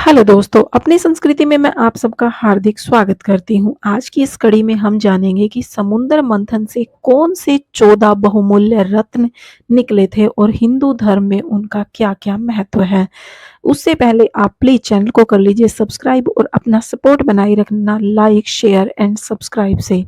Hello दोस्तों, अपनी संस्कृति में मैं आप सबका हार्दिक स्वागत करती हूँ। आज की इस कड़ी में हम जानेंगे कि समुद्र मंथन से कौन से 14 बहुमूल्य रत्न निकले थे और हिंदू धर्म में उनका क्या-क्या महत्व है। उससे पहले आप प्लीज चैनल को कर लीजिए सब्सक्राइब और अपना सपोर्ट बनाए रखना लाइक, शेयर एंड सब्सक्राइब से।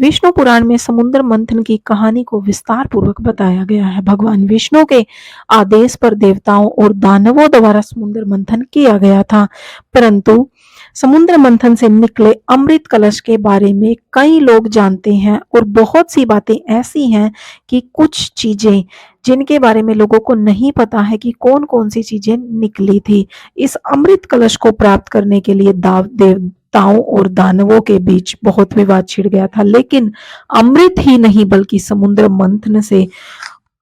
विष्णु पुराण में समुद्र मंथन की कहानी को विस्तार पूर्वक बताया गया है। भगवान विष्णु के आदेश पर देवताओं और दानवों द्वारा समुद्र मंथन किया गया था, परंतु समुद्र मंथन से निकले अमृत कलश के बारे में कई लोग जानते हैं और बहुत सी बातें ऐसी हैं कि कुछ चीजें जिनके बारे में लोगों को नहीं पता है कि कौन कौन सी चीजें निकली थी। इस अमृत कलश को प्राप्त करने के लिए देवताओं और दानवों के बीच बहुत विवाद छिड़ गया था, लेकिन अमृत ही नहीं बल्कि समुद्र मंथन से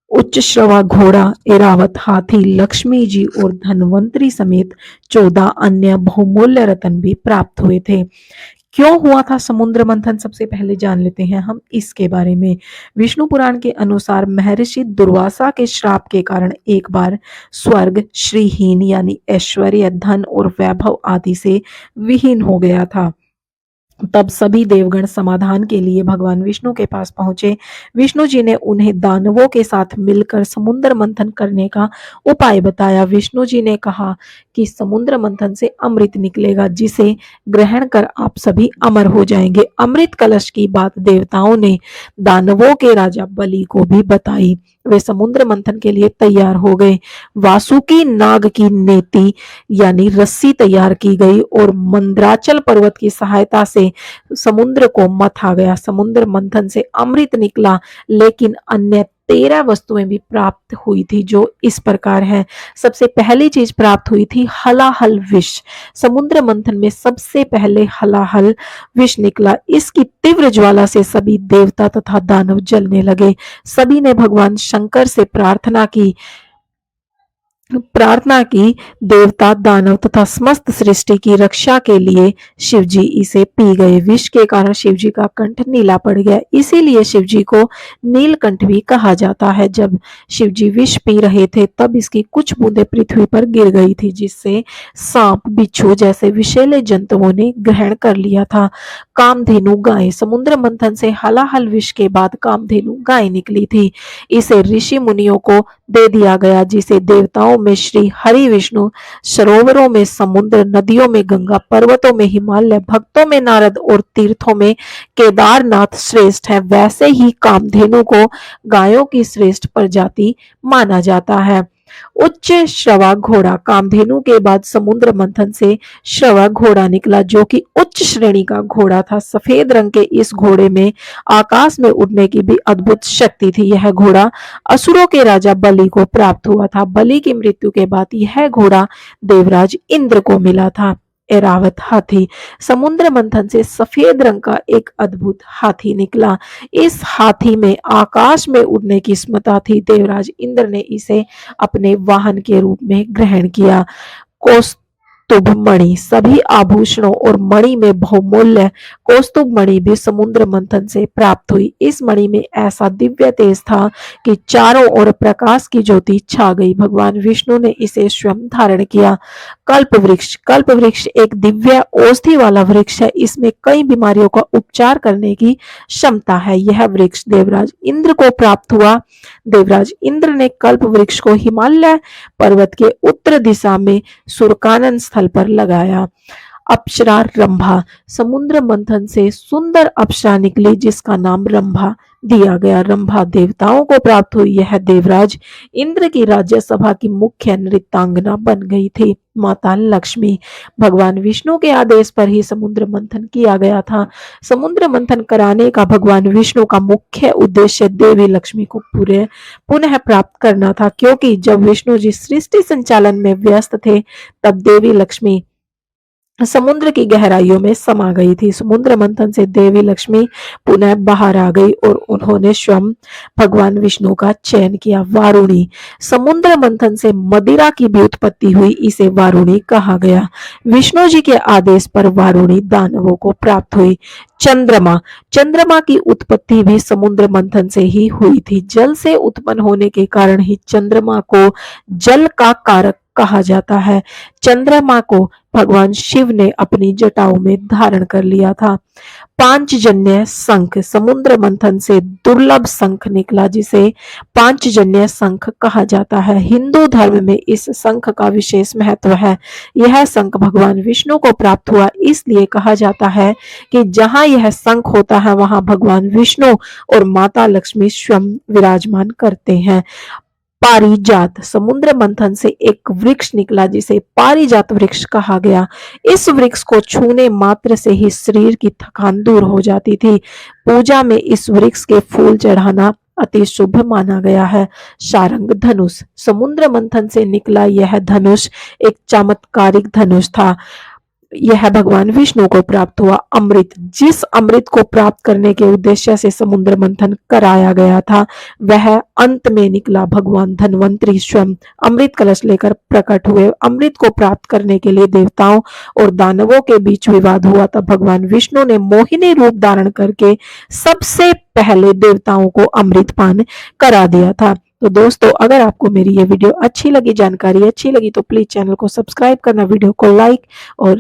उच्च श्रवा घोड़ा, ऐरावत हाथी, लक्ष्मी जी और धनवंतरी समेत 14 अन्य बहुमूल्य रत्न भी प्राप्त हुए थे। क्यों हुआ था समुद्र मंथन, सबसे पहले जान लेते हैं हम इसके बारे में। विष्णु पुराण के अनुसार महर्षि दुर्वासा के श्राप के कारण एक बार स्वर्ग श्रीहीन यानी ऐश्वर्य, धन और वैभव आदि से विहीन हो गया था। तब सभी देवगण समाधान के लिए भगवान विष्णु के पास पहुंचे। विष्णु जी ने उन्हें दानवों के साथ मिलकर समुद्र मंथन करने का उपाय बताया। विष्णु जी ने कहा कि समुद्र मंथन से अमृत निकलेगा, जिसे ग्रहण कर आप सभी अमर हो जाएंगे। अमृत कलश की बात देवताओं ने दानवों के राजा बलि को भी बताई। वे समुद्र मंथन के लिए तैयार हो गए। वासुकी नाग की नेति यानी रस्सी तैयार की गई और मंद्राचल पर्वत की सहायता से समुद्र को मथा गया। समुद्र मंथन से अमृत निकला, लेकिन अन्य 13 वस्तुएं भी प्राप्त हुई थी, जो इस प्रकार है। सबसे पहली चीज प्राप्त हुई थी हलाहल विष। समुद्र मंथन में सबसे पहले हलाहल विष निकला। इसकी तीव्र ज्वाला से सभी देवता तथा दानव जलने लगे। सभी ने भगवान शंकर से प्रार्थना की। देवता, दानव तथा समस्त सृष्टि की रक्षा के लिए शिवजी इसे पी गए। विष के कारण शिवजी का कंठ नीला पड़ गया, इसीलिए शिवजी को नीलकंठ भी कहा जाता है। जब शिवजी विष पी रहे थे तब इसकी कुछ बूंदें पृथ्वी पर गिर गई थी, जिससे सांप, बिच्छू जैसे विषैले जंतुओं ने ग्रहण कर लिया था। कामधेनु गाय, समुद्र मंथन से हलाहल विष के बाद कामधेनु गाय निकली थी। इसे ऋषि मुनियों को दे दिया गया, जिसे देवताओं में श्री हरि विष्णु, सरोवरों में समुद्र, नदियों में गंगा, पर्वतों में हिमालय, भक्तों में नारद और तीर्थों में केदारनाथ श्रेष्ठ है। वैसे ही कामधेनु को गायों की श्रेष्ठ प्रजाति माना जाता है। उच्च श्रवा घोड़ा, कामधेनु के बाद समुद्र मंथन से श्रवा घोड़ा निकला, जो कि उच्च श्रेणी का घोड़ा था। सफेद रंग के इस घोड़े में आकाश में उड़ने की भी अद्भुत शक्ति थी। यह घोड़ा असुरों के राजा बलि को प्राप्त हुआ था। बलि की मृत्यु के बाद यह घोड़ा देवराज इंद्र को मिला था। ऐरावत हाथी, समुद्र मंथन से सफेद रंग का एक अद्भुत हाथी निकला। इस हाथी में आकाश में उड़ने की क्षमता थी। देवराज इंद्र ने इसे अपने वाहन के रूप में ग्रहण किया। कौस्तुभ मणि, सभी आभूषणों और मणि में बहुमूल्य कौस्तुभ मणि भी समुद्र मंथन से प्राप्त हुई। इस मणि में ऐसा दिव्य तेज था कि चारों ओर प्रकाश की ज्योति छा गई। भगवान विष्णु ने इसे स्वयं धारण किया। कल्प वृक्ष, कल्प वृक्ष एक दिव्य औषधि वाला वृक्ष है। इसमें कई बीमारियों का उपचार करने की क्षमता है। यह वृक्ष देवराज इंद्र को प्राप्त हुआ। देवराज इंद्र ने कल्प वृक्ष को हिमालय पर्वत के उत्तर दिशा में सुरकानन स्थल पर लगाया। अप्सरा रंभा, समुद्र मंथन से सुंदर अप्सरा निकली, जिसका नाम रंभा दिया गया। रंभा देवताओं को प्राप्त हुई। यह देवराज इंद्र की राज्यसभा की मुख्य नृत्यांगना बन गई थी। माता लक्ष्मी, भगवान विष्णु के आदेश पर ही समुद्र मंथन किया गया था। समुद्र मंथन कराने का भगवान विष्णु का मुख्य उद्देश्य देवी लक्ष्मी को पुनः प्राप्त करना था, क्योंकि जब विष्णु जी सृष्टि संचालन में व्यस्त थे तब देवी लक्ष्मी समुद्र की गहराइयों में समा गई थी। समुद्र मंथन से देवी लक्ष्मी पुनः बाहर आ गई और उन्होंने स्वयं भगवान विष्णु का चयन किया। वारुणी, समुद्र मंथन से मदिरा की भी उत्पत्ति हुई, इसे वारुणी कहा गया। विष्णु जी के आदेश पर वारुणी दानवों को प्राप्त हुई। चंद्रमा, चंद्रमा की उत्पत्ति भी समुद्र मंथन से ही हुई थी। जल से उत्पन्न होने के कारण ही चंद्रमा को जल का कारक कहा जाता है। चंद्रमा को भगवान शिव ने अपनी जटाओं में धारण कर लिया था। पांचजन्य शंख, समुद्र मंथन से दुर्लभ शंख निकला जिसे पांचजन्य शंख कहा जाता है। हिंदू धर्म में इस शंख का विशेष महत्व है। यह शंख भगवान विष्णु को प्राप्त हुआ, इसलिए कहा जाता है कि जहां यह शंख होता है वहां भगवान विष्णु और माता लक्ष्मी स्वयं विराजमान करते हैं। पारिजात, समुद्र मंथन से एक वृक्ष निकला जिसे पारिजात वृक्ष कहा गया। इस वृक्ष को छूने मात्र से ही शरीर की थकान दूर हो जाती थी। पूजा में इस वृक्ष के फूल चढ़ाना अति शुभ माना गया है। सारंग धनुष, समुद्र मंथन से निकला यह धनुष एक चमत्कारिक धनुष था। यह भगवान विष्णु को प्राप्त हुआ। अमृत, जिस अमृत को प्राप्त करने के उद्देश्य से समुद्र मंथन कराया गया था वह अंत में निकला। भगवान धन्वंतरी स्वयं अमृत कलश लेकर प्रकट हुए। अमृत को प्राप्त करने के लिए देवताओं और दानवों के बीच विवाद हुआ तब भगवान विष्णु ने मोहिनी रूप धारण करके सबसे पहले देवताओं को अमृत पान करा दिया था। तो दोस्तों, अगर आपको मेरी ये वीडियो अच्छी लगी, जानकारी अच्छी लगी तो प्लीज चैनल को सब्सक्राइब करना, वीडियो को लाइक और